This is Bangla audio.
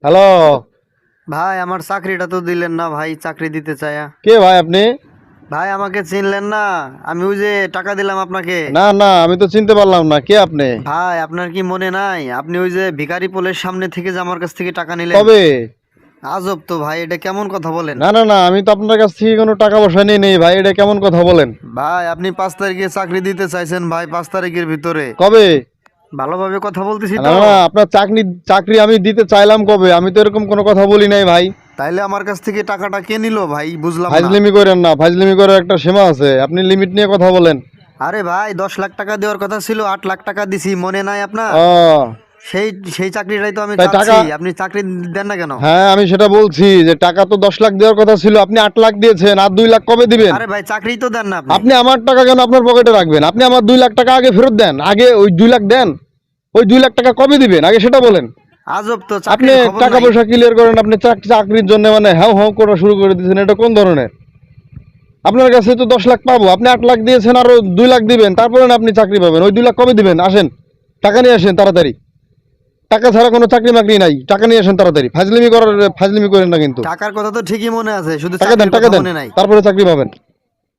হ্যালো। ভাই আমার চাকরিটা তো দিলেন না ভাই, চাকরি দিতে চায়া। কে ভাই আপনি? ভাই আমাকে চিনলেন না? আমি ওই যে টাকা দিলাম আপনাকে। না না, আমি তো চিনতে পারলাম না, কে আপনি? ভাই আপনার কি মনে নাই? আপনি ওই যে ভিখারি পোলের সামনে থেকে যে আমার কাছ থেকে টাকা নিলেন। কবে? আজব তো ভাই, এটা কেমন কথা বলেন? না না না, আমি তো আপনার কাছ থেকে কোনো টাকা পয়সা নিয়ে নেই ভাই, এটা কেমন কথা বলেন? ভাই আপনি 5 তারিখে চাকরি দিতে চাইছেন ভাই, 5 তারিখের ভিতরে। কবে? ভালোভাবে কথা বলতেছি না তো। না, আপনার চাকরি চাকরি আমি দিতে চাইলাম কবে? আমি তো এরকম কোনো কথা বলি নাই ভাই। তাইলে আমার কাছ থেকে টাকাটা কে নিল ভাই, বুঝলাম না। ফাজলিমি করেন না, ফাজলিমি করার একটা সীমা আছে, আপনি লিমিট নিয়ে কথা বলেন। আরে ভাই 10 লাখ টাকা দেওয়ার কথা ছিল, 8 লাখ টাকা দিছি, মনে নাই আপনার? ও, সেই সেই চাকরিটাই তো আমি তাই চাচ্ছি, টাকা? আপনি চাকরি দেন না কেন? হ্যাঁ, আমি সেটা বলছি যে টাকা তো 10 লাখ দেওয়ার কথা ছিল, আপনি 8 লাখ দিয়েছেন, আর 2 লাখ কবে দিবেন? আরে ভাই চাকরি তো দেন না আপনি। আপনি আমার টাকা কেন আপনার পকেটে রাখবেন? আপনি আমার 2 লাখ টাকা আগে ফেরত দেন, আগে ওই 2 লাখ দেন। ওই 2 লাখ টাকা কবে দিবেন আগে সেটা বলেন। আজব তো, আপনি চাকরির খবর টাকা নাই। পয়সা ক্লিয়ার করেন, আপনি চাকরির জন্য মানে হ্যাঁ হ্যাঁ করা শুরু করে দিয়েছেন, এটা কোন ধরনের? আপনার কাছে তো 10 লাখ পাবো, আপনি 8 লাখ দিয়েছেন, আরো 2 লাখ দিবেন, তারপরে না আপনি চাকরি পাবেন। ওই 2 লাখ কবে দিবেন? আসেন, টাকা নিয়ে আসেন তাড়াতাড়ি। টাকা ছাড়া কোনো চাকরি মাকরি নাই, টাকা নিয়ে আসেন তাড়াতাড়ি। ফাজলিমি করেন না কিন্তু। টাকার কথা তো ঠিকই মনে আছে, শুধু টাকা দেন, চাকরির টাকা কথা দেন, মনে নাই। তারপরে চাকরি পাবেন।